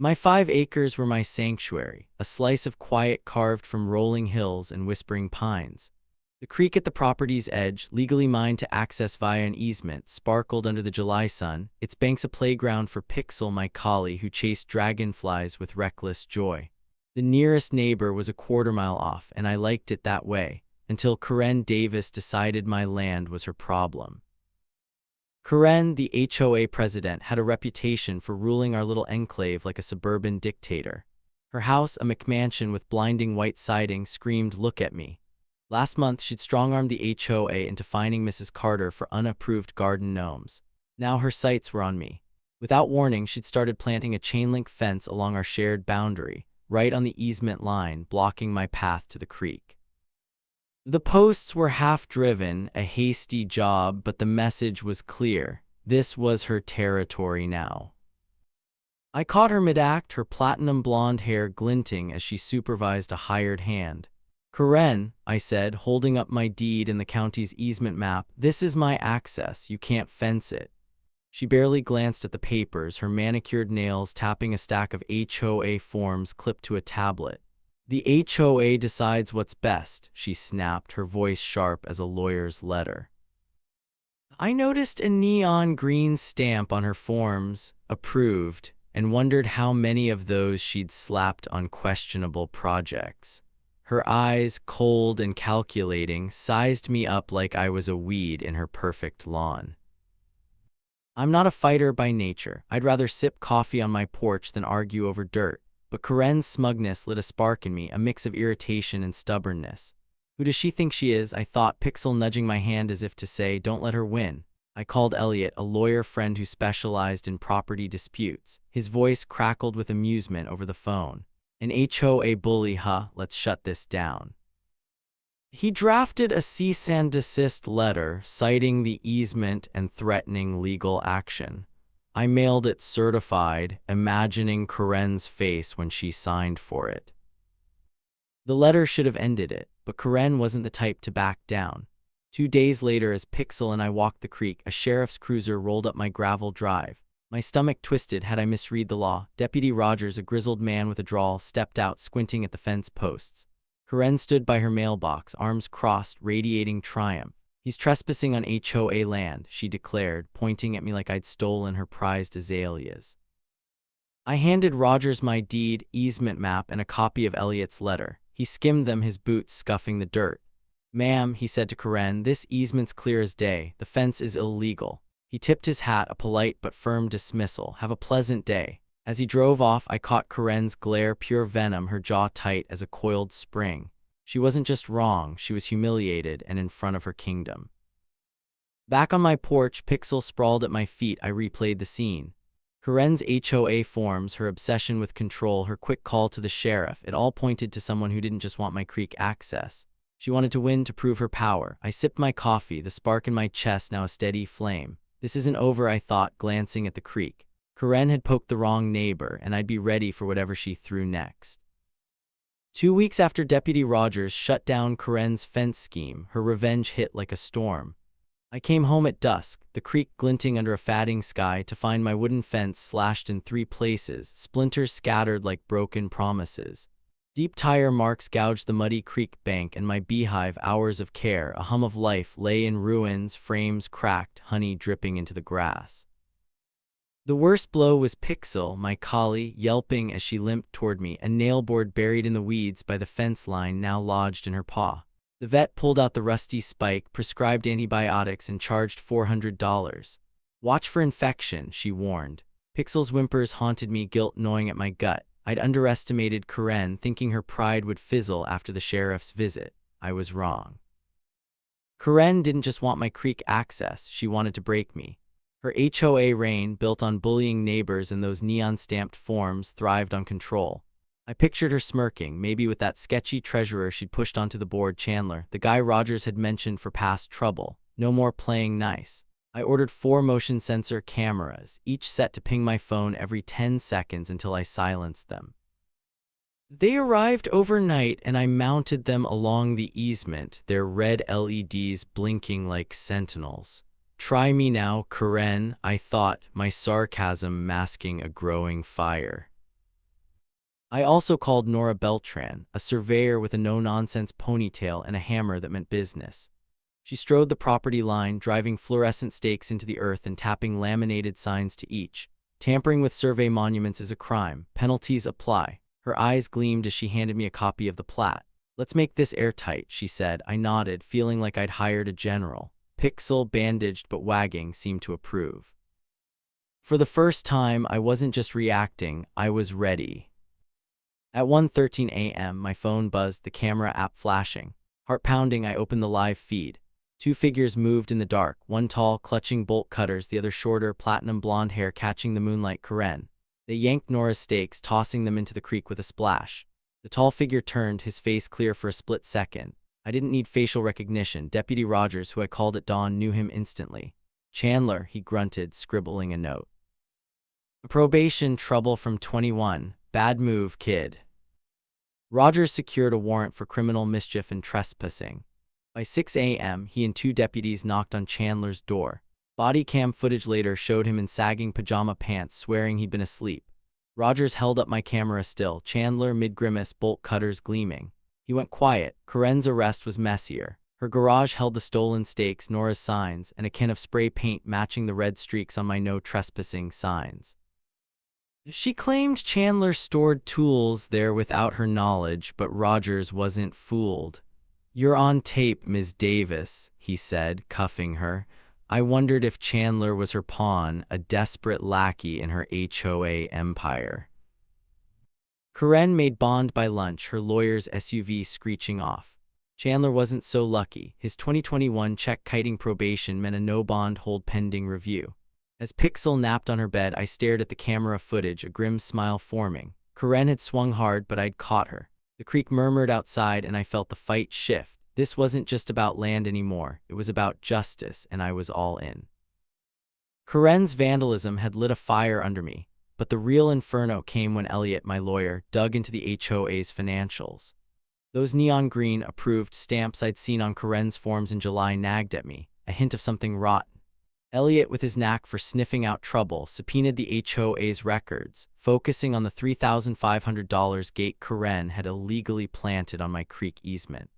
My 5 acres were my sanctuary, a slice of quiet carved from rolling hills and whispering pines. The creek at the property's edge, legally mine to access via an easement, sparkled under the July sun, its banks a playground for Pixel, my collie who chased dragonflies with reckless joy. The nearest neighbor was a quarter-mile off, and I liked it that way, until Karen Davis decided my land was her problem. Karen, the HOA president, had a reputation for ruling our little enclave like a suburban dictator. Her house, a McMansion with blinding white siding, screamed, "Look at me." Last month, she'd strong-armed the HOA into fining Mrs. Carter for unapproved garden gnomes. Now her sights were on me. Without warning, she'd started planting a chain-link fence along our shared boundary, right on the easement line, blocking my path to the creek. The posts were half-driven, a hasty job, but the message was clear. This was her territory now. I caught her mid-act, her platinum blonde hair glinting as she supervised a hired hand. "Karen," I said, holding up my deed in the county's easement map, "this is my access, you can't fence it." She barely glanced at the papers, her manicured nails tapping a stack of HOA forms clipped to a tablet. "The HOA decides what's best," she snapped, her voice sharp as a lawyer's letter. I noticed a neon green stamp on her forms, approved, and wondered how many of those she'd slapped on questionable projects. Her eyes, cold and calculating, sized me up like I was a weed in her perfect lawn. I'm not a fighter by nature. I'd rather sip coffee on my porch than argue over dirt. But Karen's smugness lit a spark in me, a mix of irritation and stubbornness. Who does she think she is? I thought, Pixel nudging my hand as if to say, don't let her win. I called Elliot, a lawyer friend who specialized in property disputes. His voice crackled with amusement over the phone. "An HOA bully, huh? Let's shut this down." He drafted a cease and desist letter citing the easement and threatening legal action. I mailed it certified, imagining Karen's face when she signed for it. The letter should have ended it, but Karen wasn't the type to back down. 2 days later, as Pixel and I walked the creek, a sheriff's cruiser rolled up my gravel drive. My stomach twisted. Had I misread the law? Deputy Rogers, a grizzled man with a drawl, stepped out, squinting at the fence posts. Karen stood by her mailbox, arms crossed, radiating triumph. "He's trespassing on HOA land," she declared, pointing at me like I'd stolen her prized azaleas. I handed Rogers my deed, easement map, and a copy of Elliot's letter. He skimmed them, his boots scuffing the dirt. "Ma'am," he said to Karen, "this easement's clear as day. The fence is illegal." He tipped his hat, a polite but firm dismissal. "Have a pleasant day." As he drove off, I caught Karen's glare, pure venom, her jaw tight as a coiled spring. She wasn't just wrong, she was humiliated and in front of her kingdom. Back on my porch, Pixel sprawled at my feet, I replayed the scene. Karen's HOA forms, her obsession with control, her quick call to the sheriff, it all pointed to someone who didn't just want my creek access. She wanted to win to prove her power. I sipped my coffee, the spark in my chest now a steady flame. This isn't over, I thought, glancing at the creek. Karen had poked the wrong neighbor, and I'd be ready for whatever she threw next. 2 weeks after Deputy Rogers shut down Karen's fence scheme, her revenge hit like a storm. I came home at dusk, the creek glinting under a fatting sky, to find my wooden fence slashed in 3 places, splinters scattered like broken promises. Deep tire marks gouged the muddy creek bank, and my beehive, hours of care, a hum of life, lay in ruins, frames cracked, honey dripping into the grass. The worst blow was Pixel, my collie, yelping as she limped toward me, a nailboard buried in the weeds by the fence line now lodged in her paw. The vet pulled out the rusty spike, prescribed antibiotics, and charged $400. "Watch for infection," she warned. Pixel's whimpers haunted me, guilt gnawing at my gut. I'd underestimated Karen, thinking her pride would fizzle after the sheriff's visit. I was wrong. Karen didn't just want my creek access, she wanted to break me. Her HOA reign, built on bullying neighbors and those neon-stamped forms, thrived on control. I pictured her smirking, maybe with that sketchy treasurer she'd pushed onto the board, Chandler, the guy Rogers had mentioned for past trouble. No more playing nice. I ordered 4 motion sensor cameras, each set to ping my phone every 10 seconds until I silenced them. They arrived overnight, and I mounted them along the easement, their red LEDs blinking like sentinels. "Try me now, Karen," I thought, my sarcasm masking a growing fire. I also called Nora Beltran, a surveyor with a no-nonsense ponytail and a hammer that meant business. She strode the property line, driving fluorescent stakes into the earth and tapping laminated signs to each. Tampering with survey monuments is a crime. Penalties apply. Her eyes gleamed as she handed me a copy of the plat. "Let's make this airtight," she said. I nodded, feeling like I'd hired a general. Pixel, bandaged but wagging, seemed to approve. For the first time, I wasn't just reacting, I was ready. At 1:13 a.m., my phone buzzed, the camera app flashing. Heart pounding, I opened the live feed. Two figures moved in the dark, one tall, clutching bolt cutters, the other shorter, platinum blonde hair catching the moonlight. Karen. They yanked Nora's stakes, tossing them into the creek with a splash. The tall figure turned, his face clear for a split second. I didn't need facial recognition. Deputy Rogers, who I called at dawn, knew him instantly. "Chandler," he grunted, scribbling a note. "Probation trouble from 21. Bad move, kid." Rogers secured a warrant for criminal mischief and trespassing. By 6 a.m., he and two deputies knocked on Chandler's door. Body cam footage later showed him in sagging pajama pants, swearing he'd been asleep. Rogers held up my camera still, Chandler mid-grimace, bolt cutters gleaming. He went quiet. Karen's arrest was messier. Her garage held the stolen stakes, Nora's signs, and a can of spray paint matching the red streaks on my no trespassing signs. She claimed Chandler stored tools there without her knowledge, but Rogers wasn't fooled. "You're on tape, Ms. Davis," he said, cuffing her. I wondered if Chandler was her pawn, a desperate lackey in her HOA empire. Karen made bond by lunch, her lawyer's SUV screeching off. Chandler wasn't so lucky. His 2021 check kiting probation meant a no-bond hold pending review. As Pixel napped on her bed, I stared at the camera footage, a grim smile forming. Karen had swung hard, but I'd caught her. The creek murmured outside, and I felt the fight shift. This wasn't just about land anymore. It was about justice, and I was all in. Karen's vandalism had lit a fire under me, but the real inferno came when Elliot, my lawyer, dug into the HOA's financials. Those neon green approved stamps I'd seen on Karen's forms in July nagged at me, a hint of something rotten. Elliot, with his knack for sniffing out trouble, subpoenaed the HOA's records, focusing on the $3,500 gate Karen had illegally planted on my creek easement.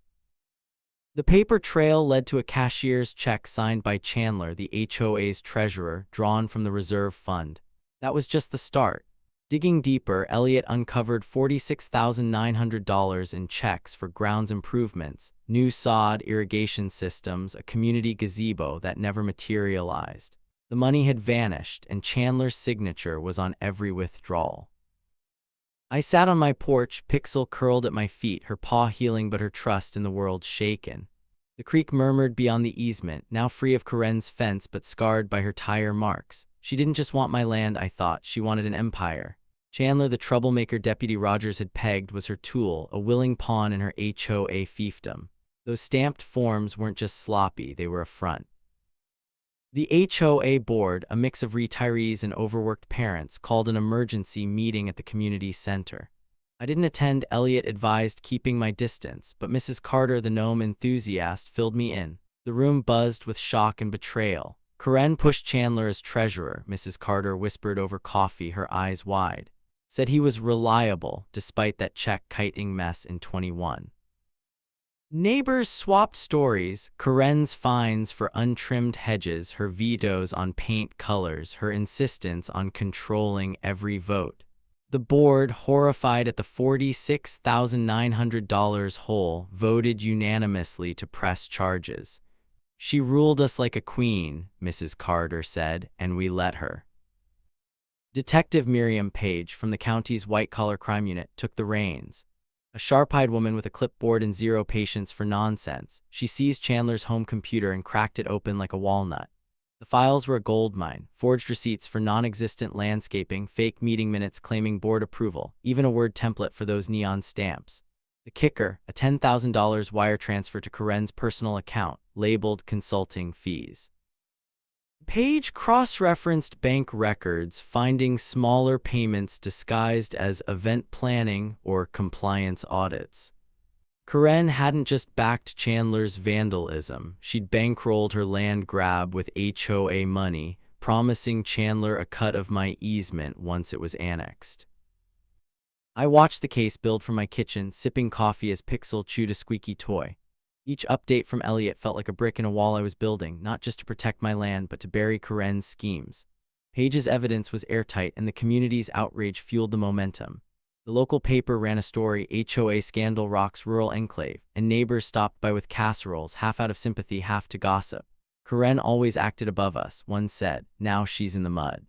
The paper trail led to a cashier's check signed by Chandler, the HOA's treasurer, drawn from the reserve fund. That was just the start. Digging deeper, Elliot uncovered $46,900 in checks for grounds improvements, new sod, irrigation systems, a community gazebo that never materialized. The money had vanished, and Chandler's signature was on every withdrawal. I sat on my porch, Pixel curled at my feet, her paw healing but her trust in the world shaken. The creek murmured beyond the easement, now free of Karen's fence but scarred by her tire marks. She didn't just want my land, I thought. She wanted an empire. Chandler, the troublemaker Deputy Rogers had pegged, was her tool, a willing pawn in her HOA fiefdom. Those stamped forms weren't just sloppy, they were a front. The HOA board, a mix of retirees and overworked parents, called an emergency meeting at the community center. I didn't attend. Elliot advised keeping my distance, but Mrs. Carter, the gnome enthusiast, filled me in. The room buzzed with shock and betrayal. Karen pushed Chandler as treasurer, Mrs. Carter whispered over coffee, her eyes wide. Said he was reliable, despite that check kiting mess in 21. Neighbors swapped stories, Karen's fines for untrimmed hedges, her vetoes on paint colors, her insistence on controlling every vote. The board, horrified at the $46,900 hole, voted unanimously to press charges. "She ruled us like a queen," Mrs. Carter said, and we let her. Detective Miriam Page, from the county's white-collar crime unit, took the reins. A sharp-eyed woman with a clipboard and zero patience for nonsense, she seized Chandler's home computer and cracked it open like a walnut. The files were a goldmine, forged receipts for non-existent landscaping, fake meeting minutes claiming board approval, even a word template for those neon stamps. The kicker, a $10,000 wire transfer to Karen's personal account, labeled consulting fees. Page cross-referenced bank records, finding smaller payments disguised as event planning or compliance audits. Karen hadn't just backed Chandler's vandalism, she'd bankrolled her land grab with HOA money, promising Chandler a cut of my easement once it was annexed. I watched the case build from my kitchen, sipping coffee as Pixel chewed a squeaky toy. Each update from Elliot felt like a brick in a wall I was building, not just to protect my land but to bury Karen's schemes. Page's evidence was airtight, and the community's outrage fueled the momentum. The local paper ran a story, HOA scandal rocks rural enclave, and neighbors stopped by with casseroles, half out of sympathy, half to gossip. Karen always acted above us, one said. Now she's in the mud.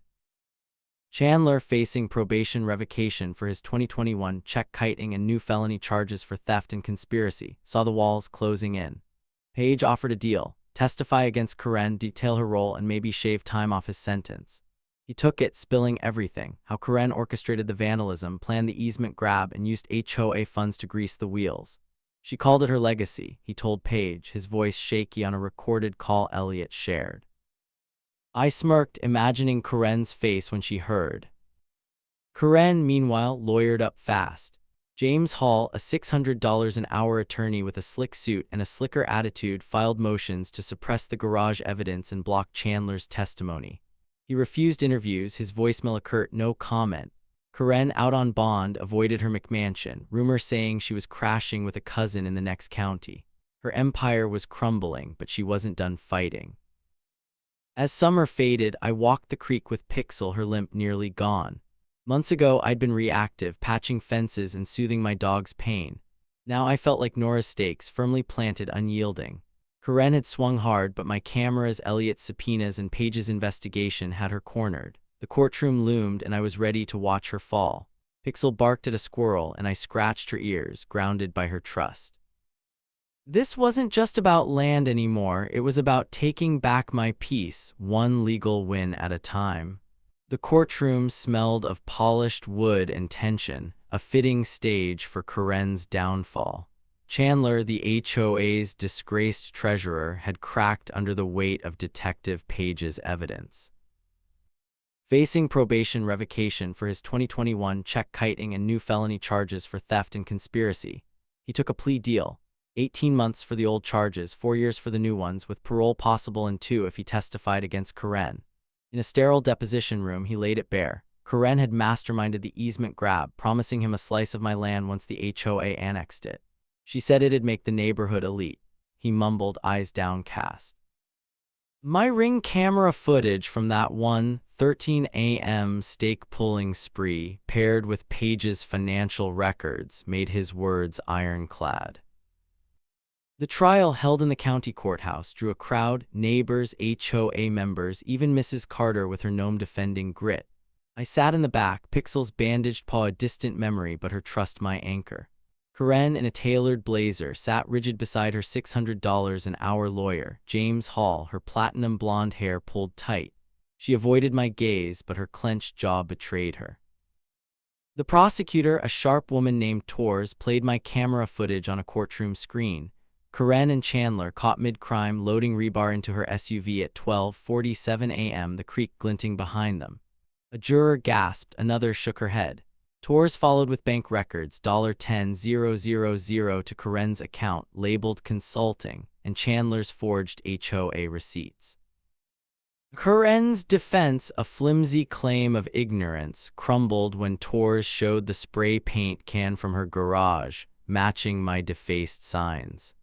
Chandler, facing probation revocation for his 2021 check kiting and new felony charges for theft and conspiracy, saw the walls closing in. Page offered a deal: testify against Karen, detail her role, and maybe shave time off his sentence. He took it, spilling everything: how Karen orchestrated the vandalism, planned the easement grab, and used HOA funds to grease the wheels. She called it her legacy, he told Page, his voice shaky on a recorded call Elliot shared. I smirked, imagining Karen's face when she heard. Karen, meanwhile, lawyered up fast. James Hall, a $600 an hour attorney with a slick suit and a slicker attitude, filed motions to suppress the garage evidence and block Chandler's testimony. He refused interviews, his voicemail a curt no comment. Karen, out on bond, avoided her McMansion, rumor saying she was crashing with a cousin in the next county. Her empire was crumbling, but she wasn't done fighting. As summer faded, I walked the creek with Pixel, her limp nearly gone. Months ago, I'd been reactive, patching fences and soothing my dog's pain. Now I felt like Nora's stakes, firmly planted, unyielding. Karen had swung hard, but my cameras, Elliot's subpoenas, and Page's investigation had her cornered. The courtroom loomed, and I was ready to watch her fall. Pixel barked at a squirrel, and I scratched her ears, grounded by her trust. This wasn't just about land anymore, it was about taking back my peace, one legal win at a time. The courtroom smelled of polished wood and tension, a fitting stage for Karen's downfall. Chandler, the HOA's disgraced treasurer, had cracked under the weight of Detective Page's evidence. Facing probation revocation for his 2021 check kiting and new felony charges for theft and conspiracy, he took a plea deal. 18 months for the old charges, 4 years for the new ones, with parole possible in 2 if he testified against Karen. In a sterile deposition room, he laid it bare. Karen had masterminded the easement grab, promising him a slice of my land once the HOA annexed it. She said it'd make the neighborhood elite. He mumbled, eyes downcast. My Ring camera footage from that 1:13 a.m. stake-pulling spree, paired with Page's financial records, made his words ironclad. The trial, held in the county courthouse, drew a crowd: neighbors, HOA members, even Mrs. Carter with her gnome-defending grit. I sat in the back, Pixel's bandaged paw a distant memory, but her trust my anchor. Karen, in a tailored blazer, sat rigid beside her $600 an hour lawyer, James Hall, her platinum blonde hair pulled tight. She avoided my gaze, but her clenched jaw betrayed her. The prosecutor, a sharp woman named Torres, played my camera footage on a courtroom screen. Karen and Chandler, caught mid-crime, loading rebar into her SUV at 12:47 a.m., the creek glinting behind them. A juror gasped, another shook her head. Torres followed with bank records, $10,000 to Karen's account, labeled consulting, and Chandler's forged HOA receipts. Karen's defense, a flimsy claim of ignorance, crumbled when Torres showed the spray paint can from her garage, matching my defaced signs.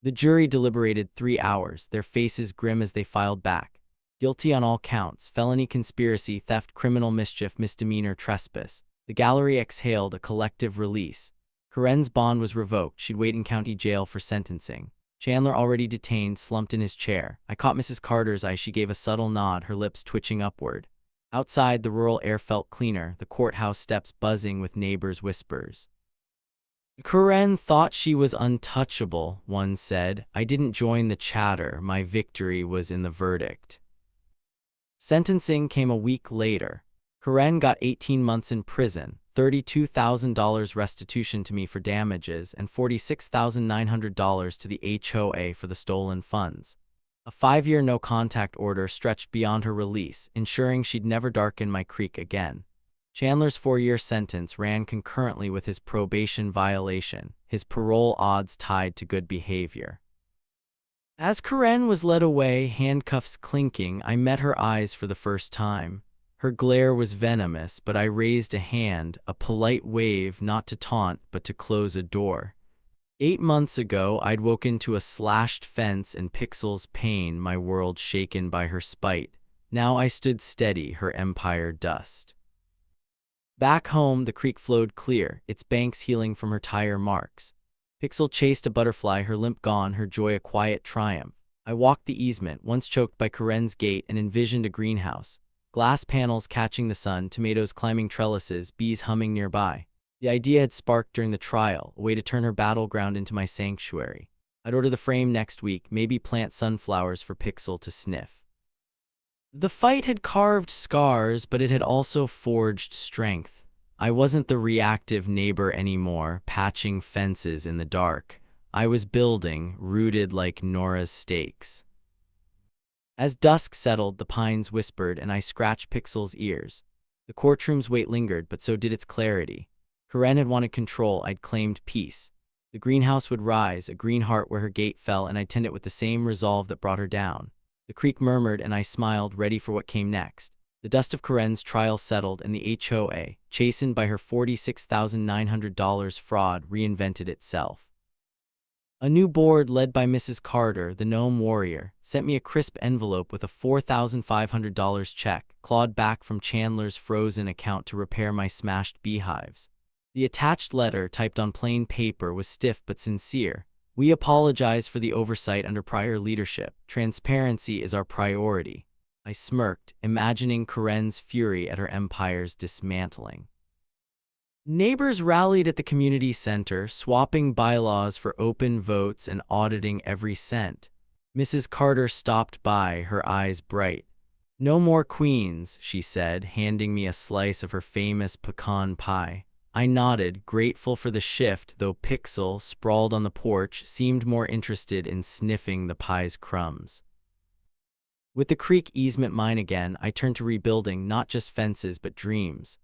The jury deliberated 3 hours, their faces grim as they filed back. Guilty on all counts: felony, conspiracy, theft, criminal mischief, misdemeanor, trespass. The gallery exhaled a collective release. Karen's bond was revoked. She'd wait in county jail for sentencing. Chandler, already detained, slumped in his chair. I caught Mrs. Carter's eye. She gave a subtle nod, her lips twitching upward. Outside, the rural air felt cleaner, the courthouse steps buzzing with neighbors' whispers. Karen thought she was untouchable, one said. I didn't join the chatter. My victory was in the verdict. Sentencing came a week later. Karen got 18 months in prison, $32,000 restitution to me for damages, and $46,900 to the HOA for the stolen funds. A 5-year no-contact order stretched beyond her release, ensuring she'd never darken my creek again. Chandler's 4-year sentence ran concurrently with his probation violation, his parole odds tied to good behavior. As Karen was led away, handcuffs clinking, I met her eyes for the first time. Her glare was venomous, but I raised a hand, a polite wave, not to taunt, but to close a door. 8 months ago, I'd woken to a slashed fence and Pixel's pain, my world shaken by her spite. Now I stood steady, her empire dust. Back home, the creek flowed clear, its banks healing from her tire marks. Pixel chased a butterfly, her limp gone, her joy a quiet triumph. I walked the easement, once choked by Karen's gate, and envisioned a greenhouse. Glass panels catching the sun, tomatoes climbing trellises, bees humming nearby. The idea had sparked during the trial, a way to turn her battleground into my sanctuary. I'd order the frame next week, maybe plant sunflowers for Pixel to sniff. The fight had carved scars, but it had also forged strength. I wasn't the reactive neighbor anymore, patching fences in the dark. I was building, rooted like Nora's stakes. As dusk settled, the pines whispered, and I scratched Pixel's ears. The courtroom's weight lingered, but so did its clarity. Karen had wanted control, I'd claimed peace. The greenhouse would rise, a green heart where her gate fell, and I'd tend it with the same resolve that brought her down. The creek murmured, and I smiled, ready for what came next. The dust of Karen's trial settled, and the HOA, chastened by her $46,900 fraud, reinvented itself. A new board, led by Mrs. Carter, the gnome warrior, sent me a crisp envelope with a $4,500 check, clawed back from Chandler's frozen account to repair my smashed beehives. The attached letter, typed on plain paper, was stiff but sincere. We apologize for the oversight under prior leadership. Transparency is our priority. I smirked, imagining Karen's fury at her empire's dismantling. Neighbors rallied at the community center, swapping bylaws for open votes and auditing every cent. Mrs. Carter stopped by, her eyes bright. "No more queens," she said, handing me a slice of her famous pecan pie. I nodded, grateful for the shift, though Pixel, sprawled on the porch, seemed more interested in sniffing the pie's crumbs. With the creek easement mine again, I turned to rebuilding not just fences but dreams.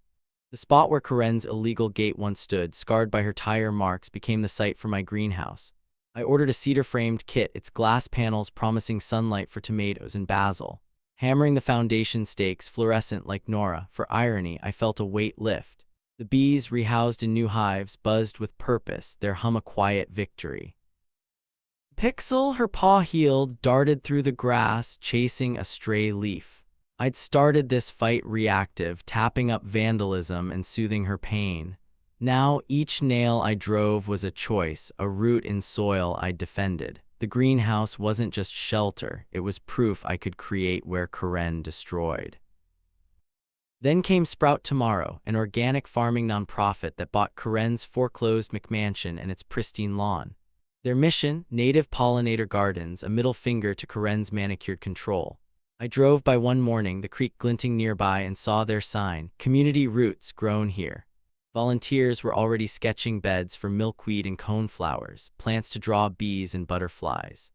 The spot where Karen's illegal gate once stood, scarred by her tire marks, became the site for my greenhouse. I ordered a cedar-framed kit, its glass panels promising sunlight for tomatoes and basil. Hammering the foundation stakes, fluorescent like Nora, for irony, I felt a weight lift. The bees, rehoused in new hives, buzzed with purpose, their hum a quiet victory. Pixel, her paw healed, darted through the grass, chasing a stray leaf. I'd started this fight reactive, tapping up vandalism and soothing her pain. Now each nail I drove was a choice, a root in soil I defended. The greenhouse wasn't just shelter, it was proof I could create where Karen destroyed. Then came Sprout Tomorrow, an organic farming nonprofit that bought Karen's foreclosed McMansion and its pristine lawn. Their mission, native pollinator gardens, a middle finger to Karen's manicured control. I drove by one morning, the creek glinting nearby, and saw their sign, "Community Roots Grown Here." Volunteers were already sketching beds for milkweed and coneflowers, plants to draw bees and butterflies.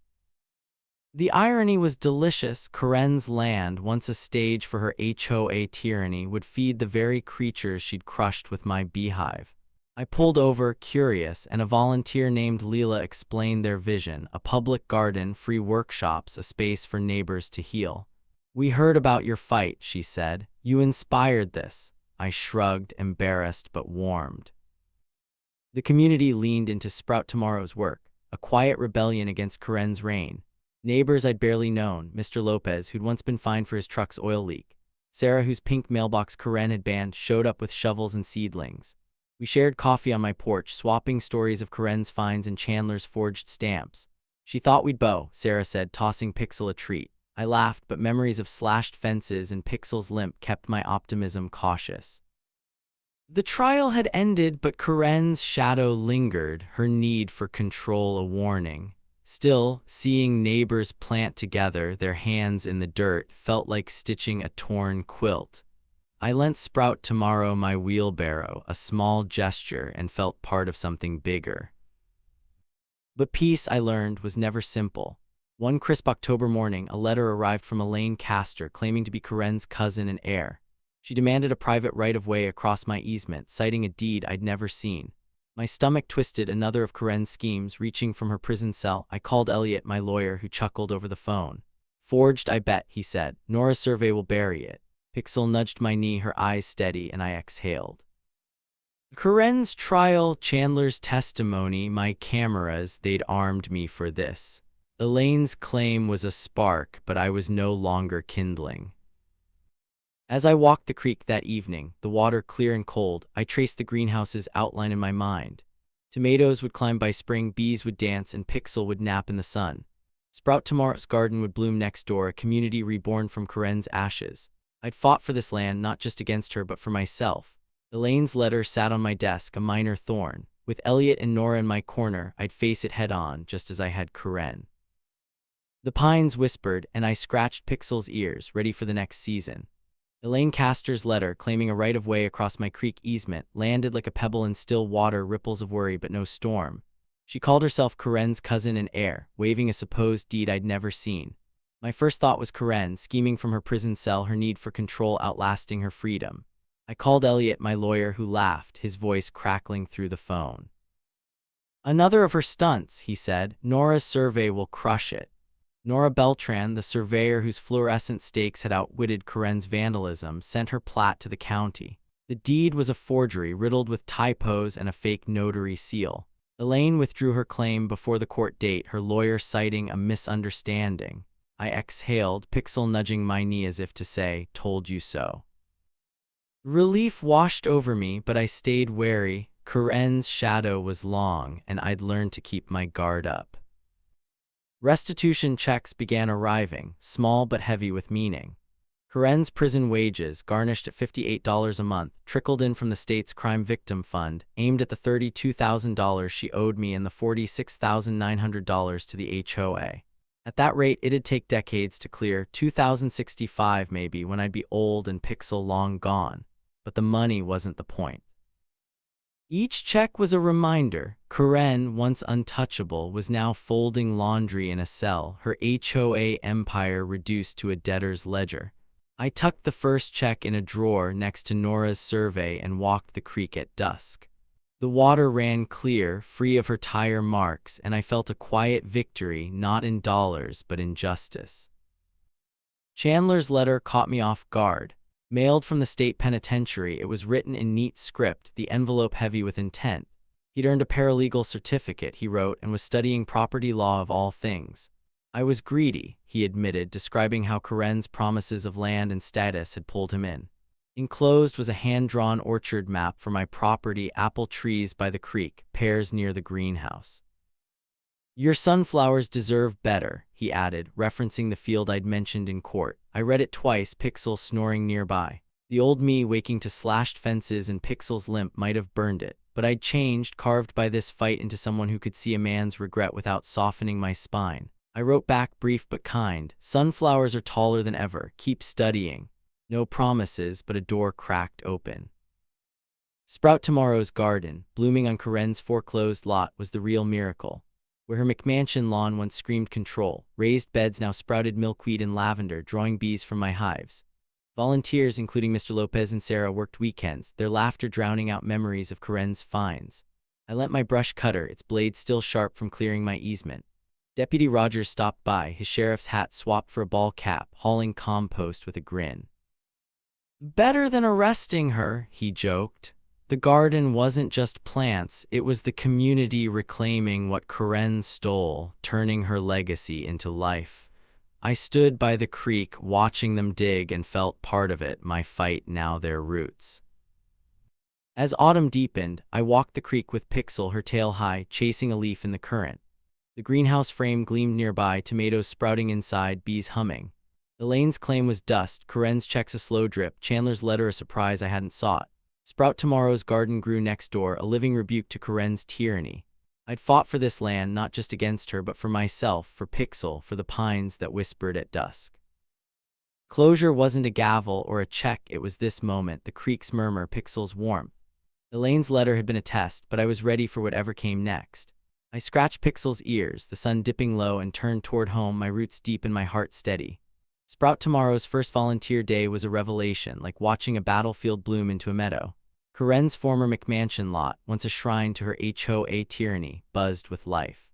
The irony was delicious. Karen's land, once a stage for her HOA tyranny, would feed the very creatures she'd crushed with my beehive. I pulled over, curious, and a volunteer named Leela explained their vision: a public garden, free workshops, a space for neighbors to heal. "We heard about your fight," she said. "You inspired this." I shrugged, embarrassed but warmed. The community leaned into Sprout Tomorrow's work, a quiet rebellion against Karen's reign. Neighbors I'd barely known, Mr. Lopez, who'd once been fined for his truck's oil leak. Sarah, whose pink mailbox Karen had banned, showed up with shovels and seedlings. We shared coffee on my porch, swapping stories of Karen's finds and Chandler's forged stamps. "She thought we'd bow," Sarah said, tossing Pixel a treat. I laughed, but memories of slashed fences and Pixel's limp kept my optimism cautious. The trial had ended, but Karen's shadow lingered, her need for control a warning. Still, seeing neighbors plant together, their hands in the dirt, felt like stitching a torn quilt. I lent Sprout Tomorrow my wheelbarrow, a small gesture, and felt part of something bigger. But peace, I learned, was never simple. One crisp October morning, a letter arrived from Elaine Castor claiming to be Karen's cousin and heir. She demanded a private right-of-way across my easement, citing a deed I'd never seen. My stomach twisted, another of Karen's schemes reaching from her prison cell. I called Elliot, my lawyer, who chuckled over the phone. "Forged, I bet," he said. "Nora's survey will bury it." Pixel nudged my knee, her eyes steady, and I exhaled. Corinne's trial, Chandler's testimony, my cameras, they'd armed me for this. Elaine's claim was a spark, but I was no longer kindling. As I walked the creek that evening, the water clear and cold, I traced the greenhouse's outline in my mind. Tomatoes would climb by spring, bees would dance, and Pixel would nap in the sun. Sprout Tomorrow's garden would bloom next door, a community reborn from Corinne's ashes. I'd fought for this land, not just against her, but for myself. Elaine's letter sat on my desk, a minor thorn. With Elliot and Nora in my corner, I'd face it head-on, just as I had Corinne. The pines whispered, and I scratched Pixel's ears, ready for the next season. Elaine Castor's letter, claiming a right-of-way across my creek easement, landed like a pebble in still water, ripples of worry but no storm. She called herself Corinne's cousin and heir, waving a supposed deed I'd never seen. My first thought was Corinne, scheming from her prison cell, her need for control outlasting her freedom. I called Elliot, my lawyer, who laughed, his voice crackling through the phone. "Another of her stunts," he said. "Nora's survey will crush it." Nora Beltran, the surveyor whose fluorescent stakes had outwitted Corinne's vandalism, sent her plat to the county. The deed was a forgery riddled with typos and a fake notary seal. Elaine withdrew her claim before the court date, her lawyer citing a misunderstanding. I exhaled, Pixel nudging my knee as if to say, "Told you so." Relief washed over me, but I stayed wary. Corinne's shadow was long, and I'd learned to keep my guard up. Restitution checks began arriving, small but heavy with meaning. Corinne's prison wages, garnished at $58 a month, trickled in from the state's crime victim fund, aimed at the $32,000 she owed me and the $46,900 to the HOA. At that rate, it'd take decades to clear, 2065 maybe, when I'd be old and Pixel long gone. But the money wasn't the point. Each check was a reminder. Corinne, once untouchable, was now folding laundry in a cell, her HOA empire reduced to a debtor's ledger. I tucked the first check in a drawer next to Nora's survey and walked the creek at dusk. The water ran clear, free of her tire marks, and I felt a quiet victory, not in dollars but in justice. Chandler's letter caught me off guard. Mailed from the state penitentiary, it was written in neat script, the envelope heavy with intent. He'd earned a paralegal certificate, he wrote, and was studying property law of all things. I was greedy, he admitted, describing how Corinne's promises of land and status had pulled him in. Enclosed was a hand-drawn orchard map for my property, apple trees by the creek, pears near the greenhouse. "Your sunflowers deserve better," he added, referencing the field I'd mentioned in court. I read it twice, Pixel snoring nearby. The old me waking to slashed fences and Pixel's limp might have burned it, but I'd changed, carved by this fight into someone who could see a man's regret without softening my spine. I wrote back, brief but kind, "Sunflowers are taller than ever, keep studying." No promises, but a door cracked open. Sprout Tomorrow's garden, blooming on Corinne's foreclosed lot, was the real miracle. Where her McMansion lawn once screamed control, raised beds now sprouted milkweed and lavender, drawing bees from my hives. Volunteers, including Mr. Lopez and Sarah, worked weekends, their laughter drowning out memories of Corinne's finds. I lent my brush cutter, its blade still sharp from clearing my easement. Deputy Rogers stopped by, his sheriff's hat swapped for a ball cap, hauling compost with a grin. "Better than arresting her," he joked. The garden wasn't just plants, it was the community reclaiming what Corinne stole, turning her legacy into life. I stood by the creek, watching them dig, and felt part of it, my fight, now their roots. As autumn deepened, I walked the creek with Pixel, her tail high, chasing a leaf in the current. The greenhouse frame gleamed nearby, tomatoes sprouting inside, bees humming. Elaine's claim was dust, Corinne's checks a slow drip, Chandler's letter a surprise I hadn't sought. Sprout Tomorrow's garden grew next door, a living rebuke to Corinne's tyranny. I'd fought for this land, not just against her, but for myself, for Pixel, for the pines that whispered at dusk. Closure wasn't a gavel or a check, it was this moment, the creek's murmur, Pixel's warmth. Elaine's letter had been a test, but I was ready for whatever came next. I scratched Pixel's ears, the sun dipping low, and turned toward home, my roots deep and my heart steady. Sprout Tomorrow's first volunteer day was a revelation, like watching a battlefield bloom into a meadow. Corinne's former McMansion lot, once a shrine to her HOA tyranny, buzzed with life.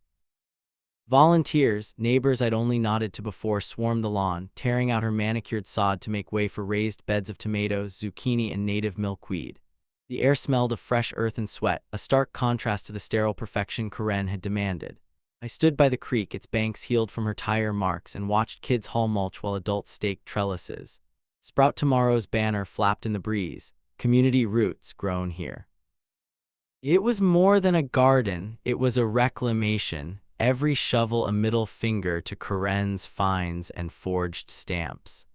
Volunteers, neighbors I'd only nodded to before, swarmed the lawn, tearing out her manicured sod to make way for raised beds of tomatoes, zucchini, and native milkweed. The air smelled of fresh earth and sweat, a stark contrast to the sterile perfection Karen had demanded. I stood by the creek, its banks healed from her tire marks, and watched kids haul mulch while adults staked trellises. Sprout Tomorrow's banner flapped in the breeze, community roots grown here. It was more than a garden, it was a reclamation, every shovel a middle finger to Karen's fines and forged stamps.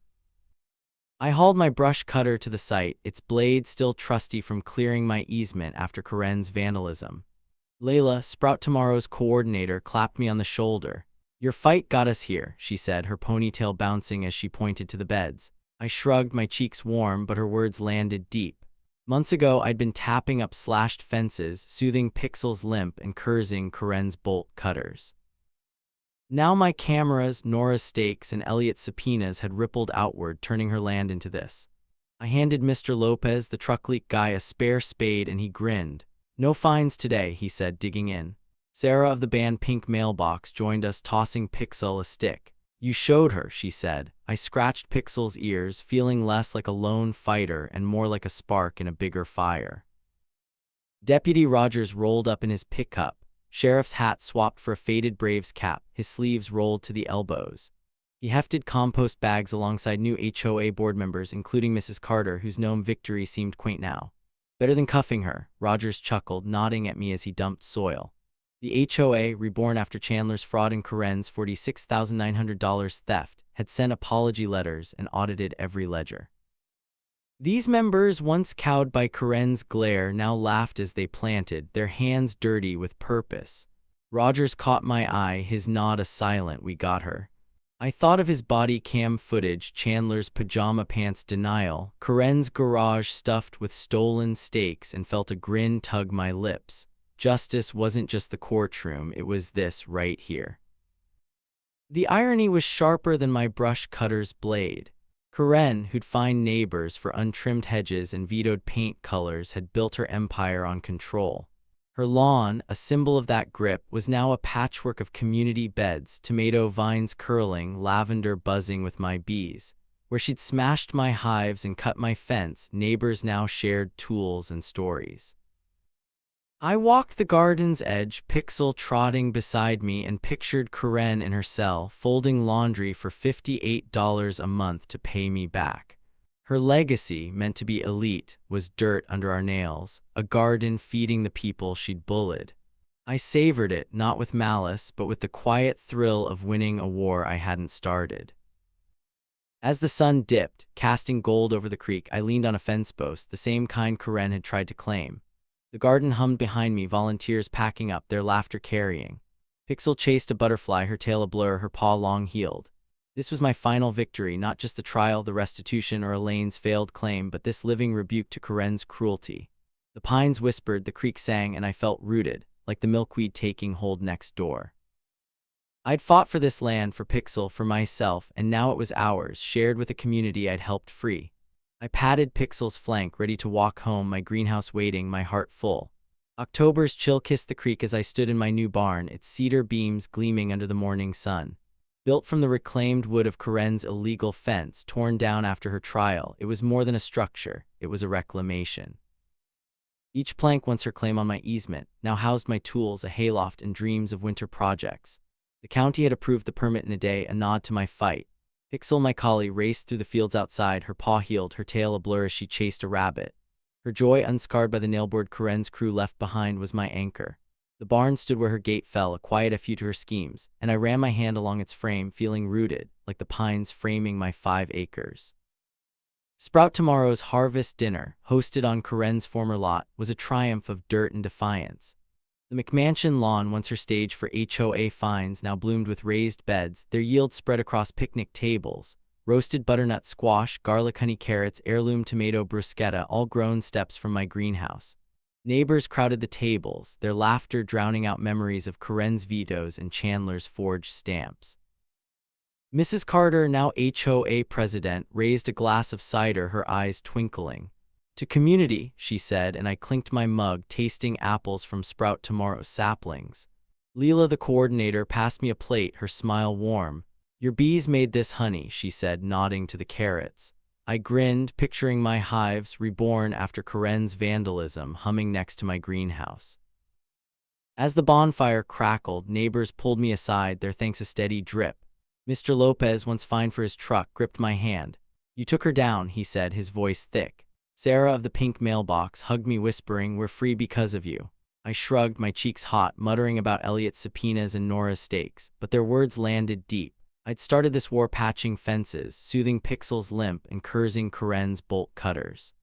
I hauled my brush cutter to the site, its blade still trusty from clearing my easement after Karen's vandalism. Layla, Sprout Tomorrow's coordinator, clapped me on the shoulder. "Your fight got us here," she said, her ponytail bouncing as she pointed to the beds. I shrugged, my cheeks warm, but her words landed deep. Months ago, I'd been tapping up slashed fences, soothing Pixel's limp and cursing Karen's bolt cutters. Now my cameras, Nora's stakes, and Elliot's subpoenas had rippled outward, turning her land into this. I handed Mr. Lopez, the truck leak guy, a spare spade, and he grinned. "No fines today," he said, digging in. Sarah of the band Pink Mailbox joined us, tossing Pixel a stick. "You showed her," she said. I scratched Pixel's ears, feeling less like a lone fighter and more like a spark in a bigger fire. Deputy Rogers rolled up in his pickup, sheriff's hat swapped for a faded Braves cap, his sleeves rolled to the elbows. He hefted compost bags alongside new HOA board members, including Mrs. Carter, whose gnome victory seemed quaint now. "Better than cuffing her," Rogers chuckled, nodding at me as he dumped soil. The HOA, reborn after Chandler's fraud and Karen's $46,900 theft, had sent apology letters and audited every ledger. These members, once cowed by Karen's glare, now laughed as they planted, their hands dirty with purpose. Rogers caught my eye, his nod a silent "we got her." I thought of his body cam footage, Chandler's pajama pants denial, Karen's garage stuffed with stolen steaks, and felt a grin tug my lips. Justice wasn't just the courtroom, it was this right here. The irony was sharper than my brush cutter's blade. Karen, who'd fined neighbors for untrimmed hedges and vetoed paint colors, had built her empire on control. Her lawn, a symbol of that grip, was now a patchwork of community beds, tomato vines curling, lavender buzzing with my bees. Where she'd smashed my hives and cut my fence, neighbors now shared tools and stories. I walked the garden's edge, Pixel trotting beside me, and pictured Karen in her cell, folding laundry for $58 a month to pay me back. Her legacy, meant to be elite, was dirt under our nails, a garden feeding the people she'd bullied. I savored it, not with malice, but with the quiet thrill of winning a war I hadn't started. As the sun dipped, casting gold over the creek, I leaned on a fence post, the same kind Karen had tried to claim. The garden hummed behind me, volunteers packing up, their laughter carrying. Pixel chased a butterfly, her tail a blur, her paw long-heeled. This was my final victory, not just the trial, the restitution, or Elaine's failed claim, but this living rebuke to Karen's cruelty. The pines whispered, the creek sang, and I felt rooted, like the milkweed taking hold next door. I'd fought for this land, for Pixel, for myself, and now it was ours, shared with a community I'd helped free. I patted Pixel's flank, ready to walk home, my greenhouse waiting, my heart full. October's chill kissed the creek as I stood in my new barn, its cedar beams gleaming under the morning sun. Built from the reclaimed wood of Karen's illegal fence, torn down after her trial, it was more than a structure, it was a reclamation. Each plank, once her claim on my easement, now housed my tools, a hayloft, and dreams of winter projects. The county had approved the permit in a day, a nod to my fight. Pixel, my collie, raced through the fields outside, her paw heeled, her tail a blur as she chased a rabbit. Her joy unscarred by the nailboard Karen's crew left behind was my anchor. The barn stood where her gate fell, a quiet FU to her schemes, and I ran my hand along its frame, feeling rooted, like the pines framing my 5 acres. Sprout Tomorrow's harvest dinner, hosted on Karen's former lot, was a triumph of dirt and defiance. The McMansion lawn, once her stage for HOA fines, now bloomed with raised beds, their yield spread across picnic tables. Roasted butternut squash, garlic honey carrots, heirloom tomato bruschetta, all grown steps from my greenhouse. Neighbors crowded the tables, their laughter drowning out memories of Karen's vetoes and Chandler's forged stamps. Mrs. Carter, now HOA president, raised a glass of cider, her eyes twinkling. "To community," she said, and I clinked my mug, tasting apples from Sprout Tomorrow's saplings. Leela, the coordinator, passed me a plate, her smile warm. "Your bees made this honey," she said, nodding to the carrots. I grinned, picturing my hives, reborn after Karen's vandalism, humming next to my greenhouse. As the bonfire crackled, neighbors pulled me aside, their thanks a steady drip. Mr. Lopez, once fined for his truck, gripped my hand. "You took her down," he said, his voice thick. Sarah of the pink mailbox hugged me, whispering, "We're free because of you." I shrugged, my cheeks hot, muttering about Elliot's subpoenas and Nora's stakes, but their words landed deep. I'd started this war patching fences, soothing Pixel's limp, and cursing Karen's bolt cutters.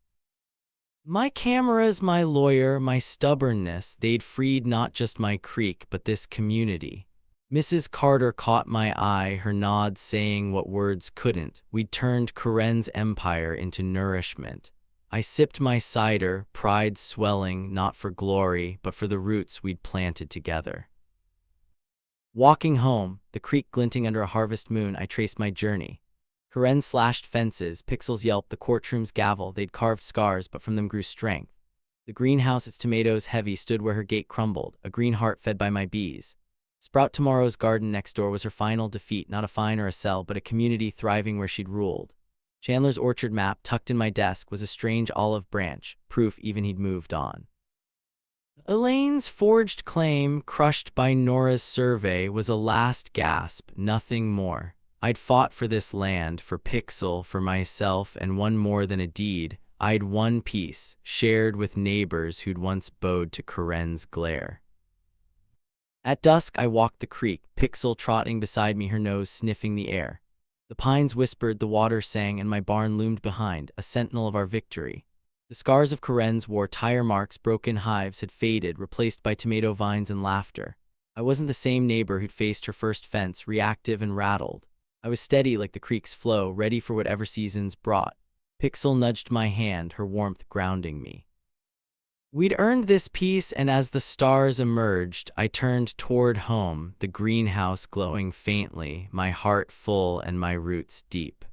My cameras, my lawyer, my stubbornness, they'd freed not just my creek, but this community. Mrs. Carter caught my eye, her nod saying what words couldn't. We'd turned Karen's empire into nourishment. I sipped my cider, pride swelling, not for glory, but for the roots we'd planted together. Walking home, the creek glinting under a harvest moon, I traced my journey. Karen slashed fences, Pixels yelped, the courtroom's gavel, they'd carved scars, but from them grew strength. The greenhouse, its tomatoes heavy, stood where her gate crumbled, a green heart fed by my bees. Sprout Tomorrow's garden next door was her final defeat, not a fine or a cell, but a community thriving where she'd ruled. Chandler's orchard map, tucked in my desk, was a strange olive branch, proof even he'd moved on. Elaine's forged claim, crushed by Nora's survey, was a last gasp, nothing more. I'd fought for this land, for Pixel, for myself, and one more than a deed. I'd one piece, shared with neighbors who'd once bowed to Karen's glare. At dusk I walked the creek, Pixel trotting beside me, her nose sniffing the air. The pines whispered, the water sang, and my barn loomed behind, a sentinel of our victory. The scars of Karen's war, tire marks, broken hives, had faded, replaced by tomato vines and laughter. I wasn't the same neighbor who'd faced her first fence, reactive and rattled. I was steady like the creek's flow, ready for whatever seasons brought. Pixel nudged my hand, her warmth grounding me. We'd earned this peace, and as the stars emerged, I turned toward home, the greenhouse glowing faintly, my heart full and my roots deep.